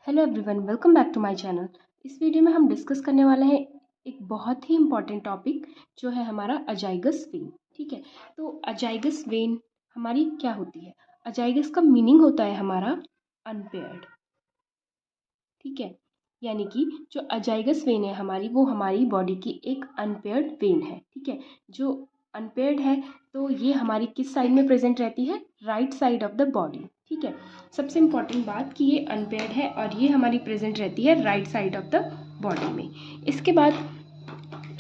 Hello everyone, welcome back to my channel. इस video में हम डिस्कस करने वाले हैं एक बहुत ही इम्पॉर्टेंट टॉपिक जो है हमारा अजाइगस वेन। ठीक है, तो अजाइगस वेन हमारी क्या होती है? अजाइगस का मीनिंग होता है हमारा अनपेयर्ड। ठीक है, यानी कि जो अजाइगस वेन है हमारी, वो हमारी बॉडी की एक अनपेयर्ड वेन है। ठीक है, जो अनपेयर्ड है तो ये हमारी किस साइड में प्रेजेंट रहती है? Right side of the body. ठीक है, सबसे इम्पॉर्टेंट बात कि ये अनपेयर्ड है और ये हमारी प्रेजेंट रहती है right side of the body में। इसके बाद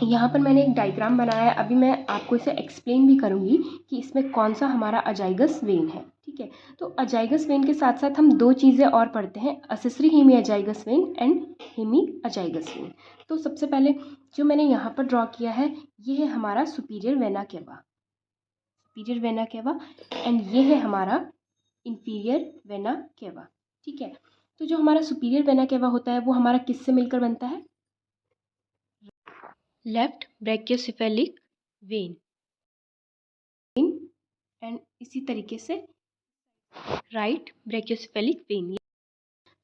यहाँ पर मैंने एक डायग्राम बनाया है, अभी मैं आपको इसे एक्सप्लेन भी करूँगी कि इसमें कौन सा हमारा अजाइगस वेन है। ठीक है, तो अजाइगस वेन के साथ साथ हम दो चीज़ें और पढ़ते हैं, accessory hemi azygos vein and hemi azygos vein. तो सबसे पहले जो मैंने यहाँ पर ड्रॉ किया है, ये है हमारा superior vena cava, superior vena cava, and ये है हमारा इंफीरियर वेना केवा। ठीक है, तो जो हमारा सुपीरियर वेना केवा होता है वो हमारा किससे मिलकर बनता है? लेफ्ट ब्रैकियोसेफेलिक वेन एंड इसी तरीके से राइट ब्रैकियोसेफेलिक वेन।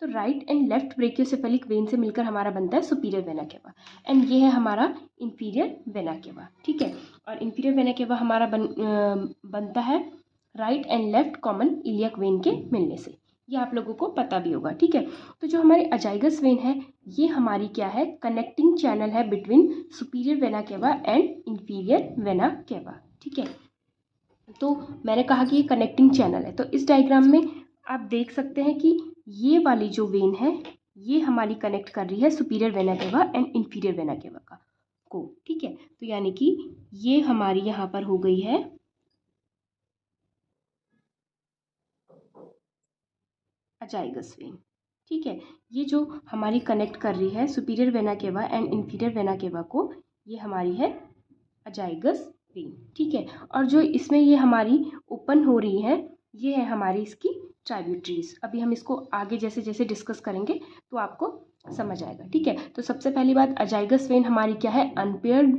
तो right and left brachiocephalic when से मिलकर हमारा बनता है सुपीरियर वेना केवा, एंड ये है हमारा इंफीरियर वेना केवा। ठीक है, और इंफीरियर वेना केवा हमारा बनता है right and left common iliac when के मिलने से। ये आप लोगों को पता भी होगा। ठीक है, तो जो हमारी अजाइगस वेन है ये हमारी क्या है? कनेक्टिंग चैनल है between superior vena cava and inferior vena cava. ठीक है, तो मैंने कहा कि ये कनेक्टिंग चैनल है, तो इस डायग्राम में आप देख सकते हैं कि ये वाली जो वेन है ये हमारी कनेक्ट कर रही है superior vena cava and inferior vena cava को। ठीक है, तो यानी कि ये हमारी यहाँ पर हो गई है अजाइगस वेन। ठीक है, ये जो हमारी कनेक्ट कर रही है superior vena cava and inferior vena cava को, ये हमारी है अजाइगस वेन। ठीक है, और जो इसमें ये हमारी ओपन हो रही है ये है हमारी इसकी ट्राइब्यूटरीज। अभी हम इसको आगे जैसे जैसे डिस्कस करेंगे तो आपको समझ आएगा। ठीक है, तो सबसे पहली बात, अजाइगस वेन हमारी क्या है? अनपेयर्ड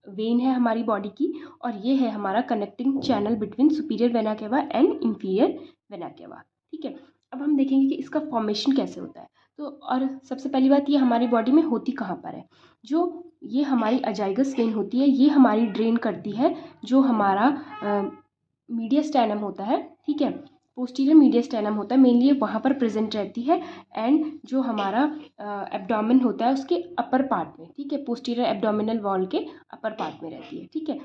वेन है हमारी बॉडी की, और ये है हमारा connecting channel between superior vena cava and inferior vena cava. ठीक है, अब हम देखेंगे कि इसका फॉर्मेशन कैसे होता है। तो और सबसे पहली बात, ये हमारी बॉडी में होती कहाँ पर है? जो ये हमारी अजाइगस वेन होती है ये हमारी ड्रेन करती है जो हमारा मीडियस्टेनम होता है। ठीक है, पोस्टीरियर मीडियस्टेनम होता है, मेनली वहाँ पर प्रेजेंट रहती है, एंड जो हमारा एब्डोमेन होता है उसके अपर पार्ट में। ठीक है, पोस्टीरियर एब्डोमिनल वॉल के अपर पार्ट में रहती है। ठीक है,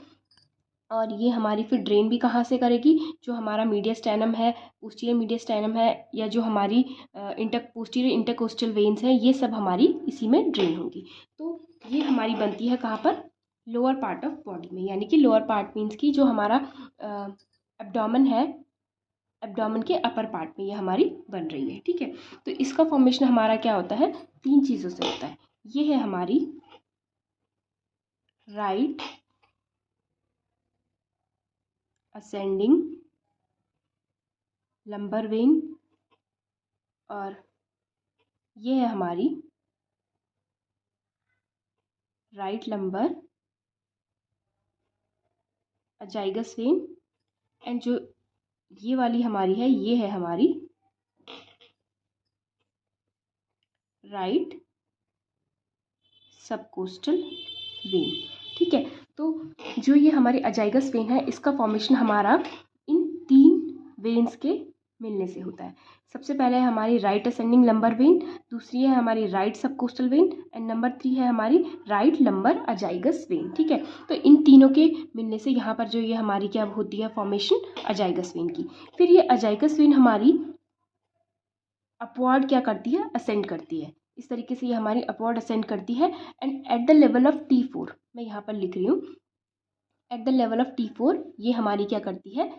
और ये हमारी फिर ड्रेन भी कहाँ से करेगी? जो हमारा मीडियस्टेनम है, पोस्टीरियर मीडियस्टेनम है, या जो हमारी पोस्टीरियर इंटरकोस्टल वेन्स हैं, ये सब हमारी इसी में ड्रेन होंगी। तो ये हमारी बनती है कहाँ पर? लोअर पार्ट ऑफ बॉडी में, यानी कि लोअर पार्ट मीन्स की जो हमारा एब्डोमेन है, एब्डोमेन के अपर पार्ट में ये हमारी बन रही है। ठीक है, तो इसका फॉर्मेशन हमारा क्या होता है? तीन चीज़ों से होता है। ये है हमारी राइट असेंडिंग लंबर वेन, और ये है हमारी right lumbar azygos vein, and जो ये वाली हमारी है ये है हमारी राइट सबकोस्टल वेन। ठीक है, तो जो ये हमारी अजाइगस वेन है इसका फॉर्मेशन हमारा इन तीन वेन्स के मिलने से होता है। सबसे पहले है हमारी राइट असेंडिंग लंबर वेन, दूसरी है हमारी right subcostal when, and number 3 है हमारी राइट लंबर अजाइगस वेन। ठीक है, तो इन तीनों के मिलने से यहाँ पर जो ये हमारी क्या होती है? फॉर्मेशन अजाइगस वेन की। फिर ये अजाइगस वेन हमारी अपवर्ड क्या करती है? असेंड करती है। इस तरीके से ये हमारी अपवर्ड असेंड करती है, and at the level of T4, मैं यहाँ पर लिख रही हूँ, at the level of T4 ये हमारी क्या करती है?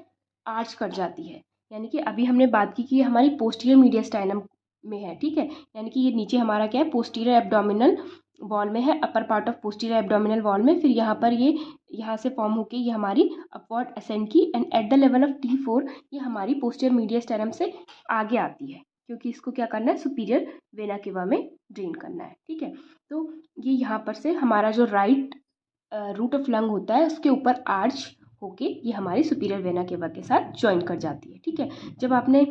आर्च कर जाती है। यानी कि अभी हमने बात की कि ये हमारी पोस्टीरियर मीडियस्टाइनम में है। ठीक है, यानी कि ये नीचे हमारा क्या है? पोस्टीरियर एब्डोमिनल वॉल में है, upper part of posterior abdominal wall में। फिर यहाँ पर ये यहाँ से फॉर्म होके ये हमारी अपवर्ड असेंड की, and at the level of T4 ये हमारी पोस्टीरियर मीडियस्टाइनम से आगे आती है, क्योंकि इसको क्या करना है? सुपीरियर वेना केवा में ड्रेन करना है। ठीक है, तो ये यहाँ पर से हमारा जो राइट रूट ऑफ लंग होता है उसके ऊपर आर्च होके ये हमारी सुपीरियर वेना केवा के साथ ज्वाइन कर जाती है। ठीक है, जब आपने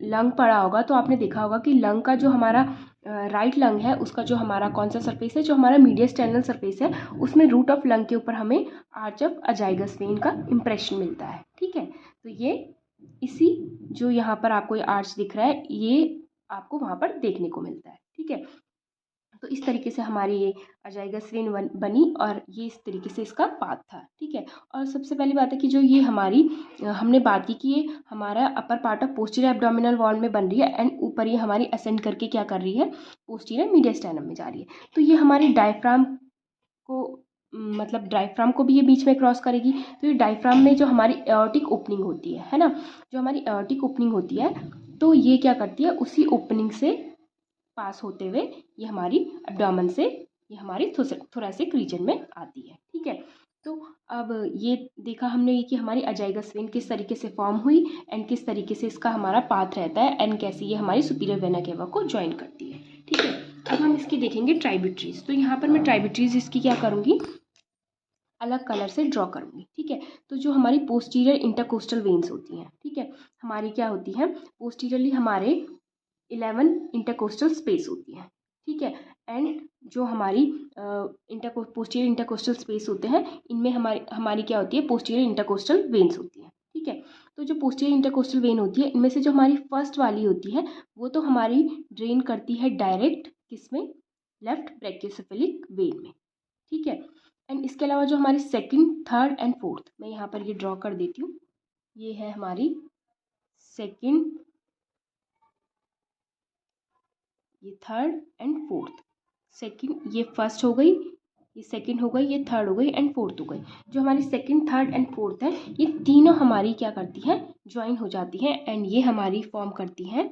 लंग पढ़ा होगा तो आपने देखा होगा कि लंग का जो हमारा राइट लंग है उसका जो हमारा कौन सा सरफेस है, जो हमारा मीडियस्टेनल सरफेस है, उसमें रूट ऑफ लंग के ऊपर हमें आर्च ऑफ अजाइगस वेन का इम्प्रेशन मिलता है। ठीक है, तो ये इसी जो यहाँ पर आपको ये आर्च दिख रहा है ये आपको वहाँ पर देखने को मिलता है। ठीक है, तो इस तरीके से हमारी ये अजाइगस वेन बनी और ये इस तरीके से इसका पाथ था। ठीक है, और सबसे पहली बात है कि जो ये हमारी हमने बात की कि ये हमारा upper part of posterior abdominal wall में बन रही है एंड ऊपर ये हमारी असेंड करके क्या कर रही है, पोस्टीरियर मीडियस्टेनम में जा रही है। तो ये हमारी डायफ्राम को मतलब डायफ्राम को भी ये बीच में क्रॉस करेगी। तो ये डायफ्राम में जो हमारी एओर्टिक ओपनिंग होती है ना, जो हमारी एओर्टिक ओपनिंग होती है तो ये क्या करती है, उसी ओपनिंग से पास होते हुए ये हमारी एब्डोमेन से ये हमारी थोरैसिक रीजन में आती है। ठीक है, तो अब ये देखा हमने कि हमारी अजाइगस वेन किस तरीके से फॉर्म हुई एंड किस तरीके से इसका हमारा पाथ रहता है एंड कैसे ये हमारी सुपीरियर वेना केवा को ज्वाइन करती है। ठीक है, अब हम इसकी देखेंगे ट्राइब्यूटरीज। तो यहाँ पर मैं ट्राइब्यूटरीज इसकी क्या करूँगी, अलग कलर से ड्रॉ करूँगी। ठीक है, तो जो हमारी पोस्टीरियर इंटरकोस्टल वेन्स होती हैं, ठीक है, हमारी क्या होती हैं, पोस्टीरियरली हमारे 11 इंटरकोस्टल स्पेस होती है। ठीक है, एंड जो हमारी पोस्टीरियर इंटरकोस्टल स्पेस होते हैं इनमें हमारी क्या होती है, पोस्टीरियर इंटरकोस्टल वेन्स होती हैं। ठीक है, तो जो पोस्टीरियर इंटरकोस्टल वेन होती है इनमें से जो हमारी फर्स्ट वाली होती है वो तो हमारी ड्रेन करती है डायरेक्ट किसमें, लेफ्ट ब्रैकियोसेफेलिक वेन में। ठीक है, एंड इसके अलावा जो हमारी सेकंड, थर्ड एंड फोर्थ, मैं यहाँ पर ये ड्रॉ कर देती हूँ, ये है हमारी सेकंड, ये थर्ड एंड फोर्थ। सेकंड ये फर्स्ट हो गई, ये सेकंड हो गई, ये थर्ड हो गई एंड फोर्थ हो गई। जो हमारी सेकंड, थर्ड एंड फोर्थ है ये तीनों हमारी क्या करती हैं, ज्वाइन हो जाती हैं एंड ये हमारी फॉर्म करती हैं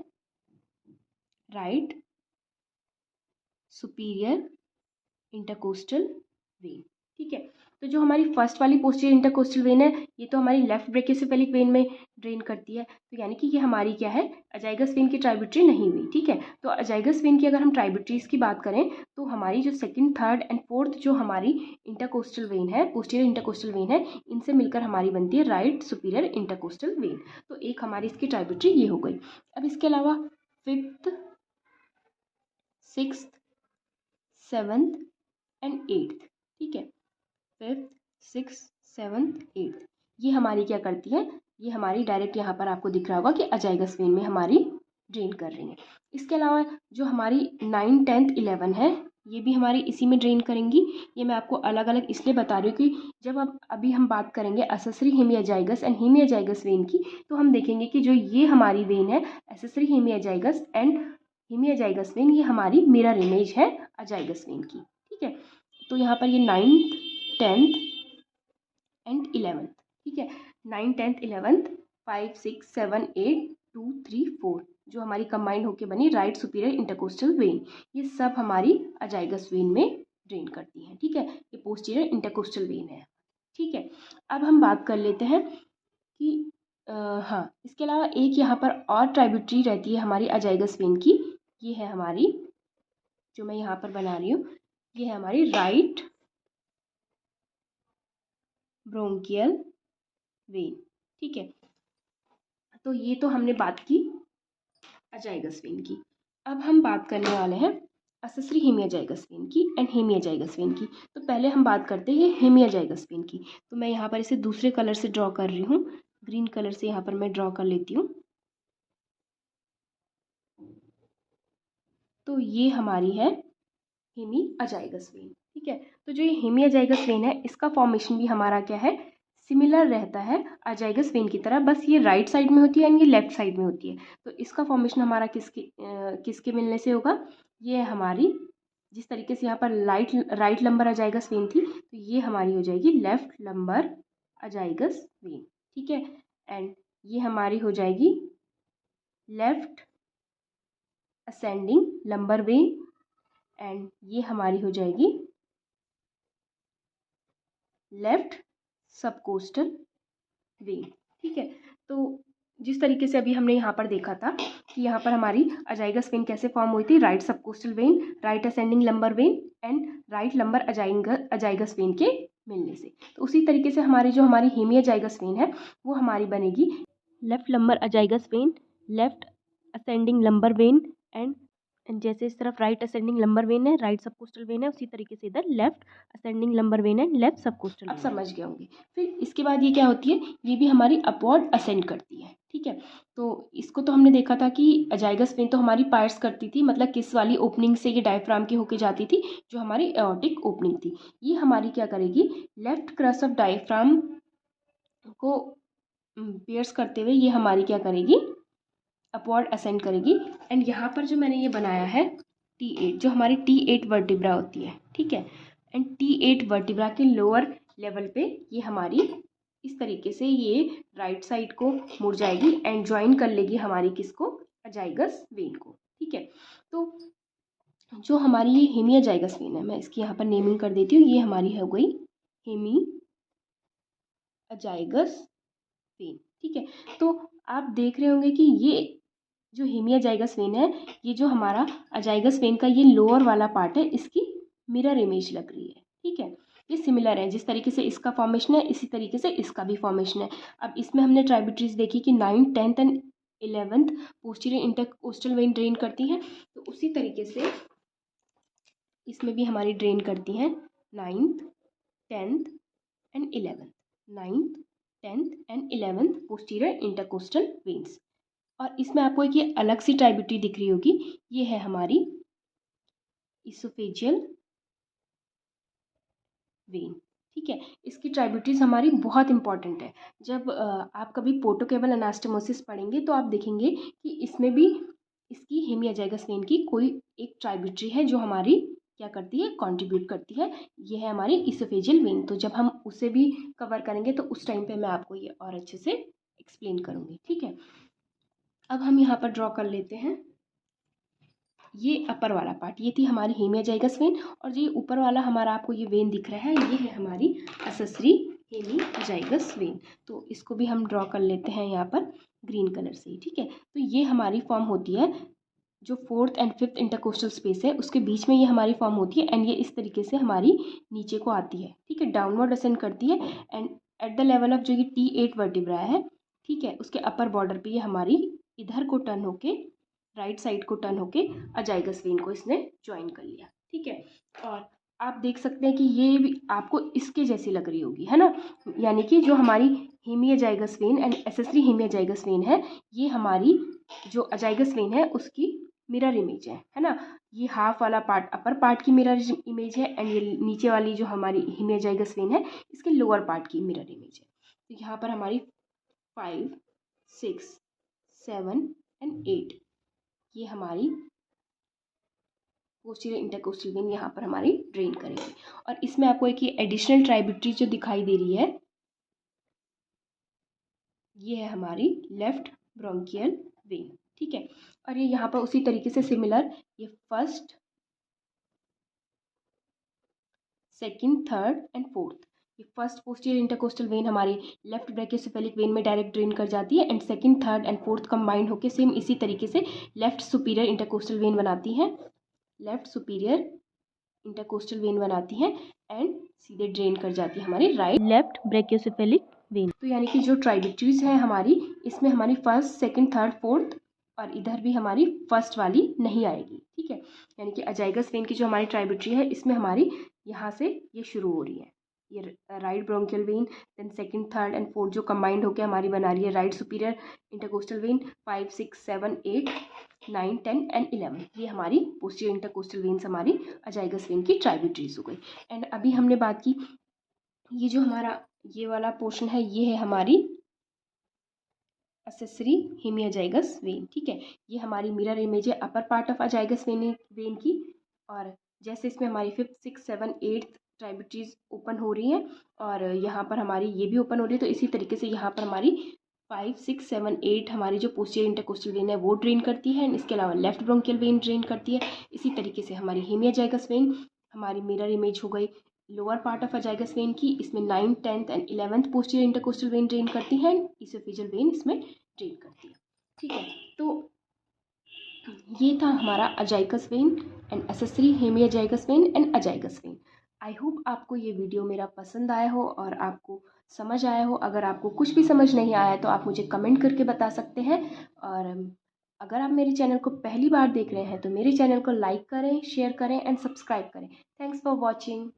राइट सुपीरियर इंटरकोस्टल वेन। ठीक है, तो जो हमारी फर्स्ट वाली पोस्टीरियर इंटरकोस्टल वेन है ये तो हमारी लेफ्ट ब्रैकियोसेफेलिक वेन में ड्रेन करती है, तो यानी कि ये हमारी क्या है, अजाइगस वेन की ट्राइब्यूटरी नहीं हुई। ठीक है, तो अजाइगस वेन की अगर हम ट्राइब्यूटरीज की बात करें तो हमारी जो सेकंड, थर्ड एंड फोर्थ जो हमारी इंटरकोस्टल वेन है, पोस्टीरियर इंटरकोस्टल वेन है, इनसे मिलकर हमारी बनती है राइट सुपीरियर इंटरकोस्टल वेन। तो एक हमारी इसकी ट्राइब्यूटरी ये हो गई। अब इसके अलावा fifth, sixth, seventh and eighth. ठीक है, फिफ्थ, सिक्स, सेवन्थ, एट्थ, ये हमारी क्या करती है, ये हमारी डायरेक्ट यहाँ पर आपको दिख रहा होगा कि अजाइगस वेन में हमारी ड्रेन कर रही है। इसके अलावा जो हमारी 9, 10, 11 है ये भी हमारी इसी में ड्रेन करेंगी। ये मैं आपको अलग अलग इसलिए बता रही हूँ कि जब अभी हम बात करेंगे एक्सेसरी हेमियाजाइगस एंड हेमियाजाइगस वेन की तो हम देखेंगे कि जो ये हमारी वेन है एक्सेसरी हेमियाजाइगस एंड हेमियाजाइगस वेन, ये हमारी मिरर इमेज है अजाइगस वेन की। ठीक है, तो यहाँ पर ये 9th, 10th एंड 11th। ठीक है, 9, 10th, 11th, 5, 6, 7, 8, 2, 3, 4 जो हमारी कंबाइंड होके बनी राइट सुपीरियर इंटरकोस्टल वेन, ये सब हमारी अजाइगस वेन में ड्रेन करती हैं। ठीक है, ये पोस्टीरियर इंटरकोस्टल वेन है। ठीक है, अब हम बात कर लेते हैं कि हाँ, इसके अलावा एक यहाँ पर और ट्राइब्यूटरी रहती है हमारी अजाइगस वेन की, ये है हमारी जो मैं यहाँ पर बना रही हूँ, ये है हमारी राइट ब्रोंकियल वेन। ठीक है, तो ये तो हमने बात की अजाइगस वेन की। अब हम बात करने वाले हैं एक्सेसरी हेमियाजाइगस वेन की एंड हेमियाजाइगस वेन की। तो पहले हम बात करते हैं हेमियाजाइगस वेन की। तो मैं यहाँ पर इसे दूसरे कलर से ड्रॉ कर रही हूँ, ग्रीन कलर से यहाँ पर मैं ड्रॉ कर लेती हूँ। तो ये हमारी है हेमियाजाइगस वेन। ठीक है, तो जो ये हेमियाजाइगस वेन है इसका फॉर्मेशन भी हमारा क्या है, सिमिलर रहता है अजाइगस वेन की तरह, बस ये राइट साइड में होती है एंड ये लेफ्ट साइड में होती है। तो इसका फॉर्मेशन हमारा किसके मिलने से होगा, ये हमारी जिस तरीके से यहाँ पर राइट लंबर अजाइगस वेन थी तो ये हमारी हो जाएगी लेफ्ट लंबर अजाइगस वेन। ठीक है, एंड ये हमारी हो जाएगी left ascending lumbar vein and ये हमारी हो जाएगी लेफ्ट सबकोस्टल वेन। ठीक है, तो जिस तरीके से अभी हमने यहाँ पर देखा था कि यहाँ पर हमारी अजाइगस वेन कैसे फॉर्म हुई थी, right subcostal vein, right ascending lumbar vein and right lumbar azygos vein के मिलने से, तो उसी तरीके से हमारी हेमियाजाइगस वेन है वो हमारी बनेगी left lumbar azygos vein, left ascending lumbar vein and जैसे इस तरफ राइट असेंडिंग लंबर वेन है, राइट सबकोस्टल वेन है, उसी तरीके से इधर left ascending lumbar vein and left subcostal. आप समझ गए होंगे। फिर इसके बाद ये क्या होती है, ये भी हमारी अपवर्ड असेंड करती है, ठीक है। तो इसको तो हमने देखा था कि अजाइगस वेन तो हमारी पार्ट्स करती थी, मतलब किस वाली ओपनिंग से ये डायफ्राम की होके जाती थी, जो हमारी एओर्टिक ओपनिंग थी। ये हमारी क्या करेगी, लेफ्ट क्रस ऑफ डायफ्राम को पियर्स करते हुए ये हमारी क्या करेगी, अपवर्ड असेंड करेगी। एंड यहाँ पर जो मैंने ये बनाया है T8, जो हमारी T8 वर्टिब्रा होती है, ठीक है। एंड T8 वर्टिब्रा के लोअर लेवल पे ये हमारी इस तरीके से ये राइट साइड को मुड़ जाएगी एंड ज्वाइन कर लेगी हमारी किसको, अजाइगस वेन को, ठीक है। तो जो हमारी ये हेमी अजाइगस वेन है, मैं इसकी यहाँ पर नेमिंग कर देती हूँ, ये हमारी हो गई हेमी अजाइगस वेन, ठीक है। तो आप देख रहे होंगे कि ये जो हेमी अजाइगस वेन है, ये जो हमारा अजाइगस वेन का ये लोअर वाला पार्ट है, इसकी मिरर इमेज लग रही है, ठीक है। ये सिमिलर है, जिस तरीके से इसका फॉर्मेशन है इसी तरीके से इसका भी फॉर्मेशन है। अब इसमें हमने ट्राइब्यूटरीज देखी कि 9th 10th and 11th posterior intercostal when drain करती हैं, तो उसी तरीके से इसमें भी हमारी ड्रेन करती हैं 9th 10th and 11th, 9th 10th and 11th posterior intercostal veins. और इसमें आपको एक ये अलग सी ट्राइब्यूटरी दिख रही होगी, ये है हमारी इसोफेजियल वेन, ठीक है। इसकी ट्राइब्यूटरीज हमारी बहुत इंपॉर्टेंट है। जब आप कभी पोर्टोकेबल अनास्टोमोसिस पढ़ेंगे तो आप देखेंगे कि इसमें भी इसकी हेमी अजाइगस वेन की कोई एक ट्राइब्यूटरी है जो हमारी क्या करती है, कंट्रीब्यूट करती है। ये है हमारी इसोफेजियल वेन। तो जब हम उसे भी कवर करेंगे तो उस टाइम पे मैं आपको ये और अच्छे से एक्सप्लेन करूँगी, ठीक है। अब हम यहाँ पर ड्रॉ कर लेते हैं ये अपर वाला पार्ट, ये थी हमारी हेमी अजाइगस वेन, और ये ऊपर वाला हमारा आपको ये वेन दिख रहा है, ये है हमारी एक्सेसरी हेमी अजाइगस वेन। तो इसको भी हम ड्रॉ कर लेते हैं यहाँ पर ग्रीन कलर से, ठीक है। तो ये हमारी फॉर्म होती है, जो 4th and 5th intercostal space है उसके बीच में ये हमारी फॉर्म होती है, एंड ये इस तरीके से हमारी नीचे को आती है, ठीक है, डाउनवर्ड असेंड करती है। And at the level of जो ये T8 वर्टिब्रा है, ठीक है, उसके अपर बॉर्डर पे ये हमारी इधर को टर्न होके, राइट साइड को टर्न होके अजाइगस वेन को इसने ज्वाइन कर लिया, ठीक है। और आप देख सकते हैं कि ये भी आपको इसके जैसी लग रही होगी, है ना, यानी कि जो हमारी hemi azygos vein and accessory hemi azygos vein है, ये हमारी जो अजाइगस वेन है उसकी मिरर इमेज है ना। ये हाफ वाला पार्ट अपर पार्ट की मिरर इमेज है, एंड ये नीचे वाली जो हमारी हेमी अजाइगस वेन है इसके लोअर पार्ट की मिरर इमेज है। तो यहाँ पर हमारी 5 6 7 एंड 8 ये हमारी पोस्टीरियर इंटरकोस्टल वेन यहाँ पर हमारी ड्रेन करेगी। और इसमें आपको एक ये एडिशनल ट्राइब्यूटरी जो दिखाई दे रही है, ये है हमारी लेफ्ट ब्रोंकियल वेन, ठीक है। और ये यहाँ पर उसी तरीके से सिमिलर, ये first second third and fourth, ये फर्स्ट पोस्टीरियर इंटरकोस्टल वेन हमारी लेफ्ट ब्रैकियोसेफेलिक वेन में डायरेक्ट ड्रेन कर जाती है, and second third and fourth combined होकर सेम इसी तरीके से लेफ्ट सुपीरियर इंटरकोस्टल वेन बनाती है, लेफ्ट सुपीरियर इंटरकोस्टल वेन बनाती हैं एंड सीधे ड्रेन कर जाती है हमारी राइट लेफ्ट ब्रैकियोसेफेलिक वेन। तो यानी कि जो ट्राइब्यूटरीज है हमारी, इसमें हमारी फर्स्ट सेकंड थर्ड फोर्थ और इधर भी हमारी फर्स्ट वाली नहीं आएगी, ठीक है। यानी कि अजाइगस वेन की जो हमारी ट्राइब्यूटरी है इसमें हमारी यहाँ से ये शुरू हो रही है, ये right bronchial vein, then second third and fourth जो कंबाइंड होकर हमारी बना रही है right superior intercostal vein, 5 6 7 8 9 10 and 11, ये हमारी पोस्टीरियर इंटरकोस्टल वेन्स हमारी अजाइगस वेन की ट्राइब्यूटरीज हो गई। एंड अभी हमने बात की, ये जो हमारा ये वाला पोर्शन है ये है हमारी एक्सेसरी हेमी अजाइगस वेन, ठीक है। ये हमारी मिरर इमेज है अपर पार्ट ऑफ अजाइगस वेन की। और जैसे इसमें हमारी 5th 6th 7th 8th tributaries open हो रही हैं और यहाँ पर हमारी ये भी ओपन हो रही है, तो इसी तरीके से यहाँ पर हमारी 5 6 7 8 हमारी जो पोस्टीरियर इंटरकोस्टल वेन है वो ड्रेन करती है, एंड इसके अलावा लेफ्ट ब्रोंकियल वेन ड्रेन करती है। इसी तरीके से हमारी हेमी अजाइगस वेन हमारी मिरर इमेज हो गई लोअर पार्ट ऑफ अजाइगस वेन की, इसमें 9th 10th and 11th posterior intercostal when drain करती है, इसोफेजियल वेन इसमें ड्रेन करती है, ठीक है। तो ये था हमारा azygos vein and accessory hemi azygos vein and azygos vein. I hope आपको ये वीडियो मेरा पसंद आया हो और आपको समझ आया हो। अगर आपको कुछ भी समझ नहीं आया तो आप मुझे कमेंट करके बता सकते हैं। और अगर आप मेरे चैनल को पहली बार देख रहे हैं तो मेरे चैनल को लाइक करें, शेयर करें एंड सब्सक्राइब करें। Thanks for watching.